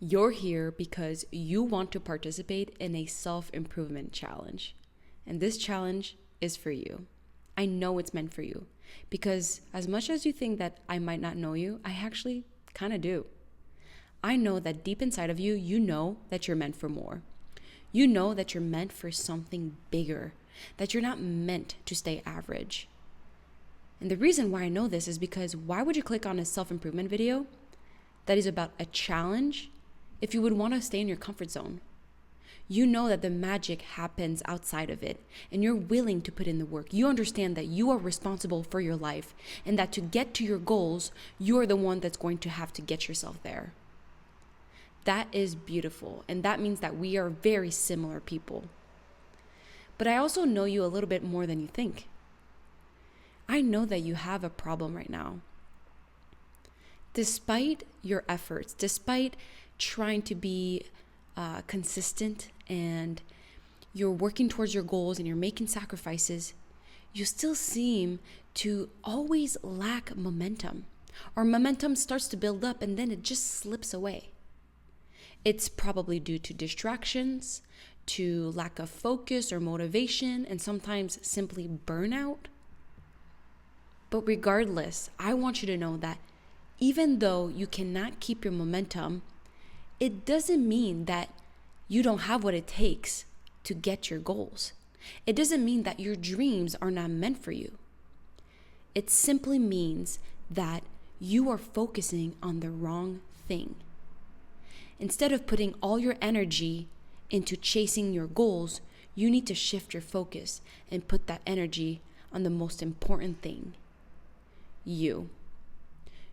You're here because you want to participate in a self-improvement challenge. And this challenge is for you. I know it's meant for you because as much as you think that I might not know you, I actually kind of do. I know that deep inside of you, you know that you're meant for more. You know that you're meant for something bigger, that you're not meant to stay average. And the reason why I know this is because why would you click on a self-improvement video that is about a challenge if you would want to stay in your comfort zone? You know that the magic happens outside of it, and you're willing to put in the work. You understand that you are responsible for your life, and that to get to your goals, you're the one that's going to have to get yourself there. That is beautiful, and that means that we are very similar people. But I also know you a little bit more than you think. I know that you have a problem right now. Despite your efforts, despite trying to be consistent and you're working towards your goals and you're making sacrifices, you still seem to always lack momentum. Or momentum starts to build up and then it just slips away. It's probably due to distractions, to lack of focus or motivation, and sometimes simply burnout. But regardless, I want you to know that even though you cannot keep your momentum, it doesn't mean that you don't have what it takes to get your goals. It doesn't mean that your dreams are not meant for you. It simply means that you are focusing on the wrong thing. Instead of putting all your energy into chasing your goals, you need to shift your focus and put that energy on the most important thing. You.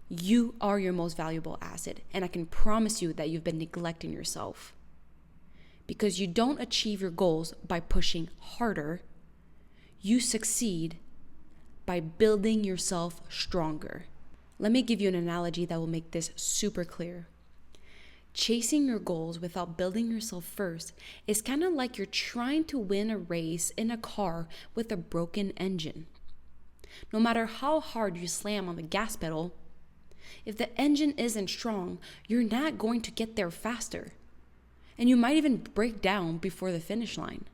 You are your most valuable asset, and I can promise you that you've been neglecting yourself. Because you don't achieve your goals by pushing harder. You succeed by building yourself stronger. Let me give you an analogy that will make this super clear. Chasing your goals without building yourself first is kind of like you're trying to win a race in a car with a broken engine. No matter how hard you slam on the gas pedal, if the engine isn't strong, you're not going to get there faster. And you might even break down before the finish line.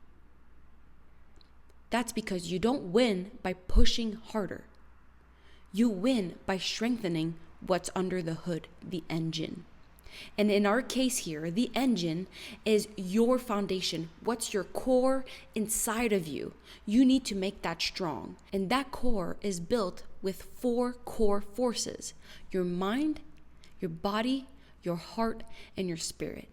That's because you don't win by pushing harder. You win by strengthening what's under the hood, the engine. And in our case here, the engine is your foundation. What's your core inside of you? You need to make that strong. And that core is built with 4 core forces: your mind, your body, your heart, and your spirit.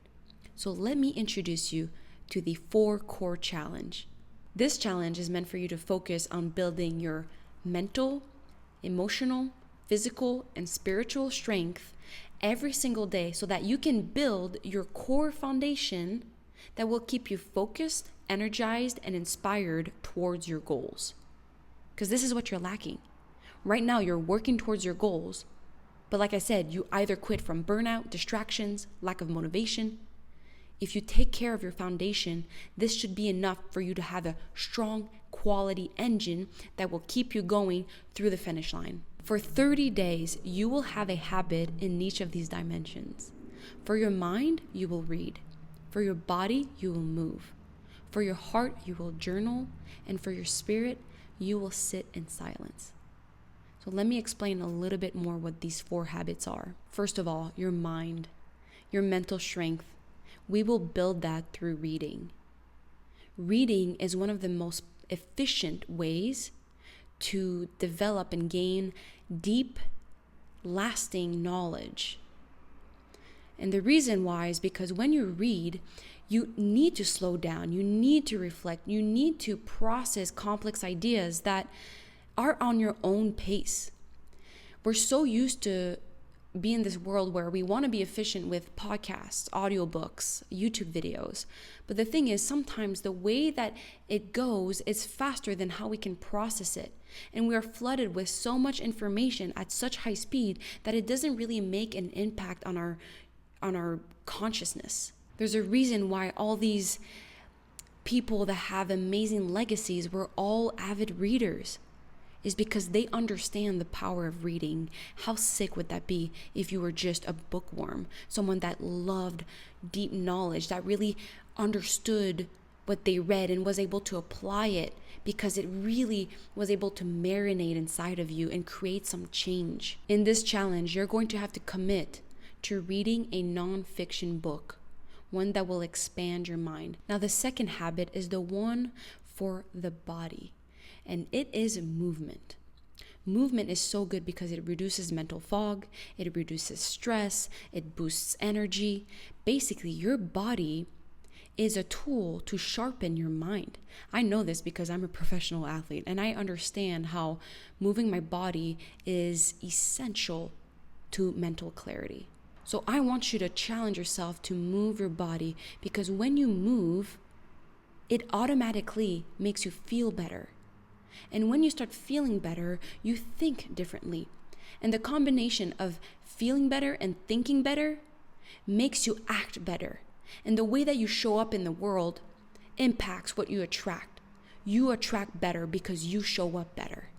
So let me introduce you to the 4 core challenge. This challenge is meant for you to focus on building your mental, emotional, physical, and spiritual strength every single day so that you can build your core foundation that will keep you focused, energized, and inspired towards your goals. Because this is what you're lacking. Right now, you're working towards your goals, but like I said, you either quit from burnout, distractions, lack of motivation. If you take care of your foundation, this should be enough for you to have a strong, quality engine that will keep you going through the finish line. For 30 days, you will have a habit in each of these dimensions. For your mind, you will read. For your body, you will move. For your heart, you will journal. And for your spirit, you will sit in silence. So let me explain a little bit more what these 4 habits are. First of all, your mind, your mental strength. We will build that through reading. Reading is one of the most efficient ways to develop and gain deep, lasting knowledge. And the reason why is because when you read, you need to slow down, you need to reflect, you need to process complex ideas that are on your own pace. We're so used to be in this world where we want to be efficient with podcasts, audiobooks, YouTube videos. But the thing is, sometimes the way that it goes is faster than how we can process it. And we are flooded with so much information at such high speed that it doesn't really make an impact on our consciousness. There's a reason why all these people that have amazing legacies were all avid readers. is because they understand the power of reading. How sick would that be if you were just a bookworm, someone that loved deep knowledge, that really understood what they read and was able to apply it because it really was able to marinate inside of you and create some change. In this challenge, you're going to have to commit to reading a non-fiction book, one that will expand your mind. Now, the second habit is the one for the body, and it is movement. Movement is so good because it reduces mental fog, it reduces stress, it boosts energy. Basically, your body is a tool to sharpen your mind. I know this because I'm a professional athlete and I understand how moving my body is essential to mental clarity. So I want you to challenge yourself to move your body, because when you move, it automatically makes you feel better. And when you start feeling better, you think differently. And the combination of feeling better and thinking better makes you act better. And the way that you show up in the world impacts what you attract. You attract better because you show up better.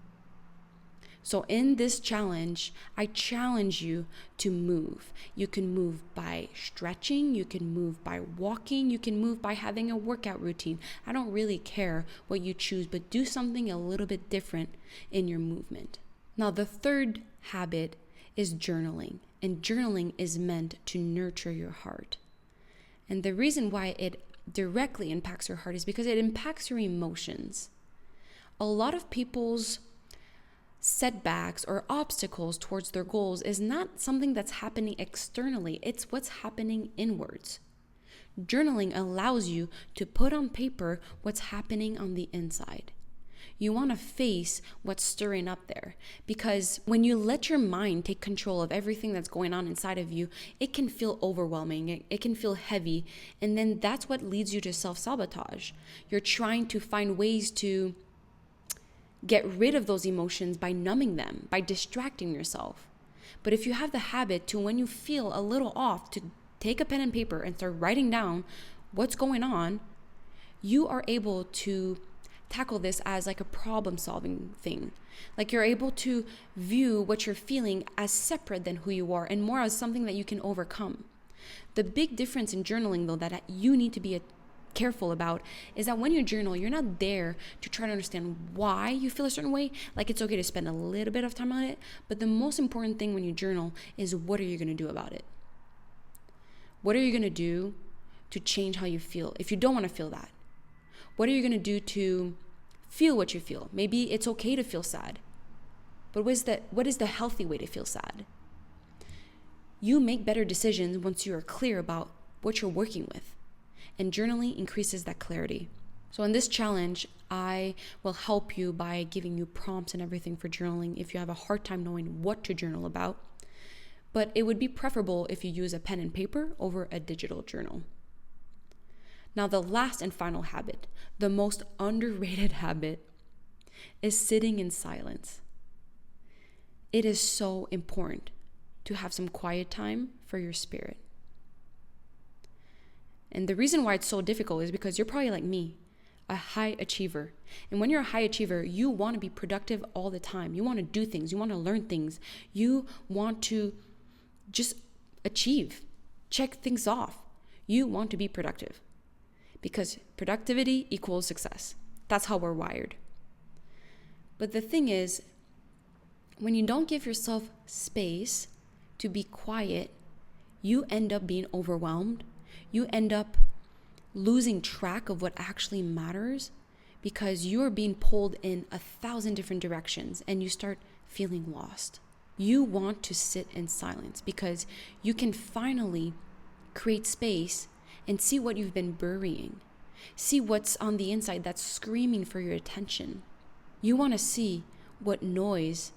So in this challenge, I challenge you to move. You can move by stretching, you can move by walking, you can move by having a workout routine. I don't really care what you choose, but do something a little bit different in your movement. Now, the third habit is journaling, and journaling is meant to nurture your heart. And the reason why it directly impacts your heart is because it impacts your emotions. A lot of people's setbacks or obstacles towards their goals is not something that's happening externally, it's what's happening inwards. Journaling allows you to put on paper what's happening on the inside. You want to face what's stirring up there, because when you let your mind take control of everything that's going on inside of you, it can feel overwhelming, it can feel heavy, and then that's what leads you to self-sabotage. You're trying to find ways to get rid of those emotions by numbing them, by distracting yourself. But if you have the habit to, when you feel a little off, to take a pen and paper and start writing down what's going on, you are able to tackle this as like a problem-solving thing. Like you're able to view what you're feeling as separate than who you are and more as something that you can overcome. The big difference in journaling, though, that you need to be careful about is that when you journal, you're not there to try to understand why you feel a certain way. Like, it's okay to spend a little bit of time on it, but the most important thing when you journal is, what are you going to do about it? What are you going to do to change how you feel if you don't want to feel that? What are you going to do to feel what you feel? Maybe it's okay to feel sad, but what is the healthy way to feel sad? You make better decisions once you are clear about what you're working with, and journaling increases that clarity. So in this challenge, I will help you by giving you prompts and everything for journaling if you have a hard time knowing what to journal about. But it would be preferable if you use a pen and paper over a digital journal. Now, the last and final habit, the most underrated habit, is sitting in silence. It is so important to have some quiet time for your spirit. And the reason why it's so difficult is because you're probably like me, a high achiever. And when you're a high achiever, you want to be productive all the time. You want to do things. You want to learn things. You want to just achieve, check things off. You want to be productive because productivity equals success. That's how we're wired. But the thing is, when you don't give yourself space to be quiet, you end up being overwhelmed. You end up losing track of what actually matters because you're being pulled in 1,000 different directions and you start feeling lost. You want to sit in silence because you can finally create space and see what you've been burying. See what's on the inside that's screaming for your attention. You want to see what noise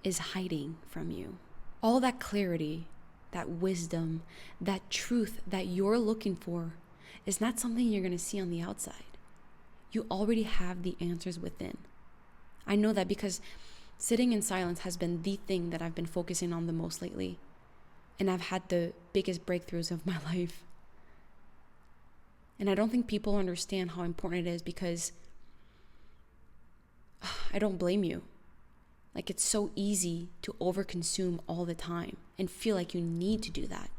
is hiding from you. All that clarity, that wisdom, that truth that you're looking for is not something you're going to see on the outside. You already have the answers within. I know that because sitting in silence has been the thing that I've been focusing on the most lately. And I've had the biggest breakthroughs of my life. And I don't think people understand how important it is because I don't blame you. Like, it's so easy to overconsume all the time and feel like you need to do that.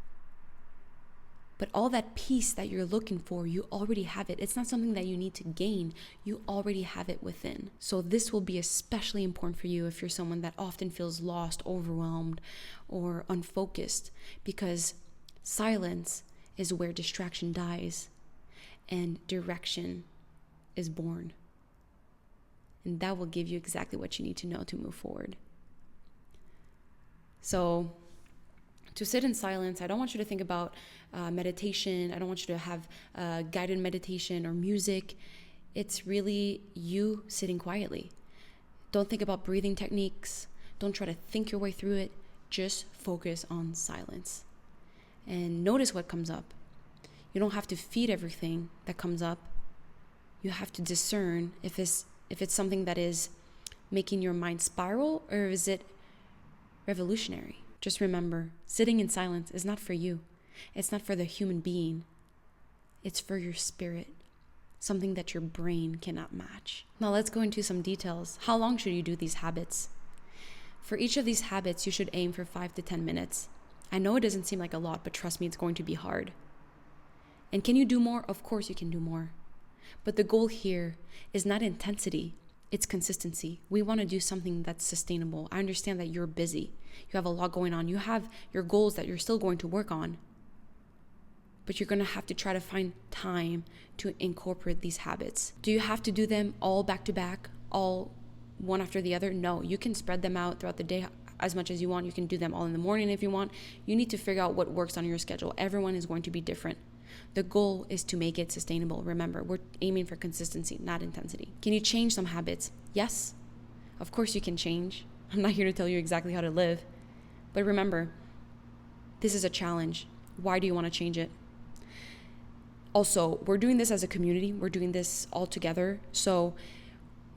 But all that peace that you're looking for, you already have it. It's not something that you need to gain. You already have it within. So this will be especially important for you if you're someone that often feels lost, overwhelmed, or unfocused, because silence is where distraction dies and direction is born. And that will give you exactly what you need to know to move forward. So to sit in silence, I don't want you to think about meditation. I don't want you to have guided meditation or music. It's really you sitting quietly. Don't think about breathing techniques. Don't try to think your way through it. Just focus on silence. And notice what comes up. You don't have to feed everything that comes up. You have to discern if it's something that is making your mind spiral, or is it revolutionary? Just remember, sitting in silence is not for you. It's not for the human being. It's for your spirit, something that your brain cannot match. Now let's go into some details. How long should you do these habits? For each of these habits, you should aim for 5 to 10 minutes. I know it doesn't seem like a lot, but trust me, it's going to be hard. And can you do more? Of course you can do more. But the goal here is not intensity, it's consistency. We want to do something that's sustainable. I understand that you're busy. You have a lot going on. You have your goals that you're still going to work on. But you're going to have to try to find time to incorporate these habits. Do you have to do them all back to back, all one after the other? No, you can spread them out throughout the day as much as you want. You can do them all in the morning if you want. You need to figure out what works on your schedule. Everyone is going to be different. The goal is to make it sustainable. Remember, we're aiming for consistency, not intensity. Can you change some habits? Yes, of course you can change. I'm not here to tell you exactly how to live. But remember, this is a challenge. Why do you want to change it? Also, we're doing this as a community. We're doing this all together. So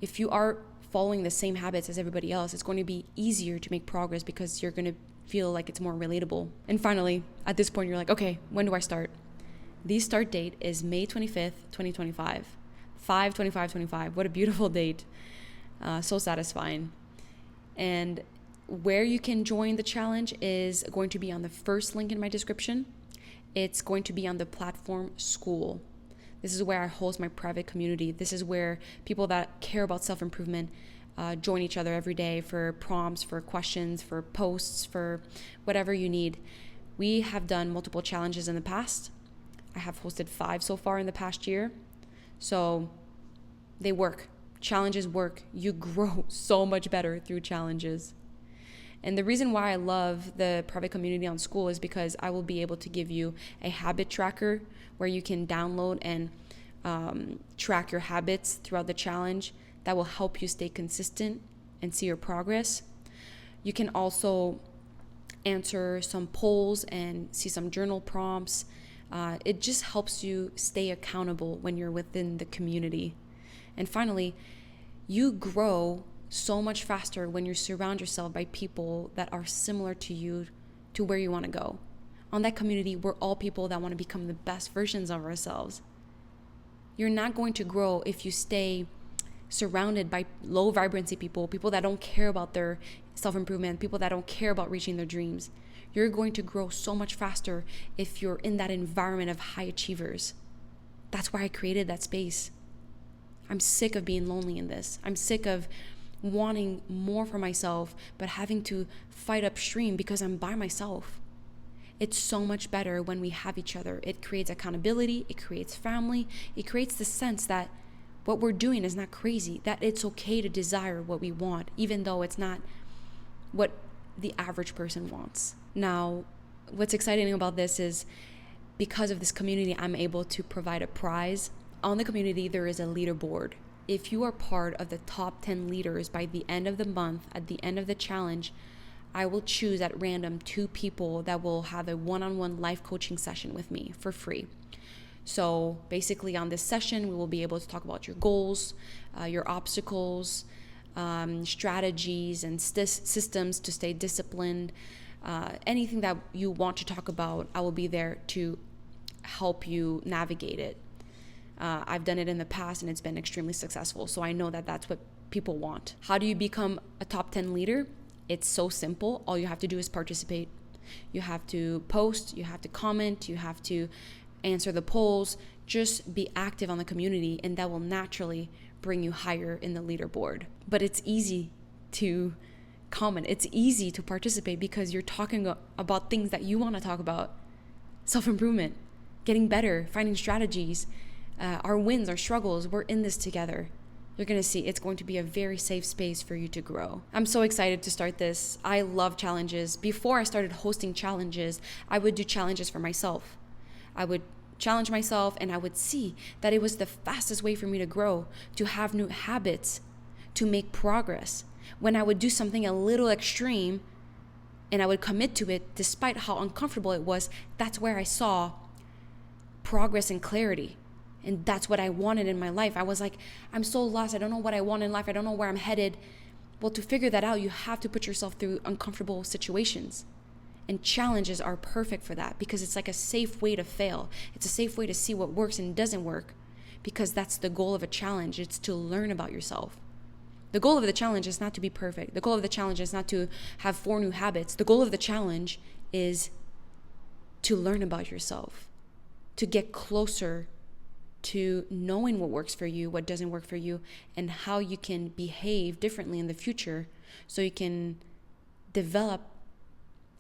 if you are following the same habits as everybody else, it's going to be easier to make progress because you're going to feel like it's more relatable. And finally, at this point, you're like, okay, when do I start? The start date is May 25th, 2025. 5/25/25. What a beautiful date. So satisfying. And where you can join the challenge is going to be on the first link in my description. It's going to be on the platform Skool. This is where I host my private community. This is where people that care about self-improvement join each other every day for prompts, for questions, for posts, for whatever you need. We have done multiple challenges in the past. I have hosted 5 so far in the past year. So they work. Challenges work. You grow so much better through challenges. And the reason why I love the private community on Skool is because I will be able to give you a habit tracker where you can download and track your habits throughout the challenge. That will help you stay consistent and see your progress. You can also answer some polls and see some journal prompts. It just helps you stay accountable when you're within the community. And finally, you grow so much faster when you surround yourself by people that are similar to you, to where you want to go. On that community, we're all people that want to become the best versions of ourselves. You're not going to grow if you stay surrounded by low vibrancy people, people that don't care about their self-improvement, people that don't care about reaching their dreams. You're going to grow so much faster if you're in that environment of high achievers. That's why I created that space. I'm sick of being lonely in this. I'm sick of wanting more for myself, but having to fight upstream because I'm by myself. It's so much better when we have each other. It creates accountability, it creates family, it creates the sense that what we're doing is not crazy, that it's okay to desire what we want, even though it's not what the average person wants. Now, what's exciting about this is because of this community, I'm able to provide a prize. On the community, there is a leaderboard. If you are part of the top 10 leaders by the end of the month, at the end of the challenge, I will choose at random 2 people that will have a one-on-one life coaching session with me for free. So basically on this session, we will be able to talk about your goals, your obstacles, strategies and systems to stay disciplined. Anything that you want to talk about, I will be there to help you navigate it. I've done it in the past and it's been extremely successful. So I know that that's what people want. How do you become a top 10 leader? It's so simple. All you have to do is participate. You have to post, you have to comment, you have to answer the polls. Just be active on the community, and that will naturally bring you higher in the leaderboard. But it's easy to comment. It's easy to participate because you're talking about things that you want to talk about. Self-improvement, getting better, finding strategies, our wins, our struggles. We're in this together. You're going to see it's going to be a very safe space for you to grow. I'm so excited to start this. I love challenges. Before I started hosting challenges, I would do challenges for myself. I would challenge myself, and I would see that it was the fastest way for me to grow, to have new habits, to make progress. When I would do something a little extreme and I would commit to it, despite how uncomfortable it was, that's where I saw progress and clarity. And that's what I wanted in my life. I was like, I'm so lost. I don't know what I want in life. I don't know where I'm headed. Well, to figure that out, you have to put yourself through uncomfortable situations. And challenges are perfect for that because it's like a safe way to fail. It's a safe way to see what works and doesn't work, because that's the goal of a challenge. It's to learn about yourself. The goal of the challenge is not to be perfect. The goal of the challenge is not to have 4 new habits. The goal of the challenge is to learn about yourself, to get closer to knowing what works for you, what doesn't work for you, and how you can behave differently in the future so you can develop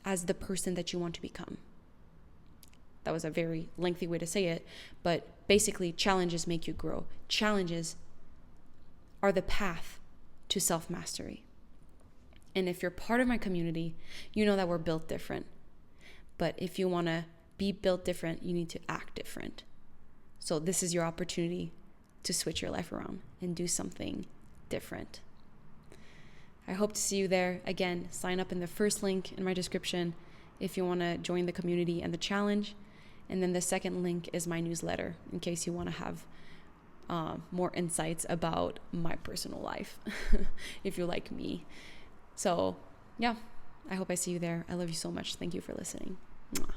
as the person that you want to become. That was a very lengthy way to say it, but basically challenges make you grow. Challenges are the path to self-mastery. And if you're part of my community, you know that we're built different. But if you want to be built different, you need to act different. So this is your opportunity to switch your life around and do something different. I hope to see you there. Again, sign up in the first link in my description if you want to join the community and the challenge. And then the second link is my newsletter in case you want to have more insights about my personal life, if you like me. So yeah, I hope I see you there. I love you so much. Thank you for listening. Mwah.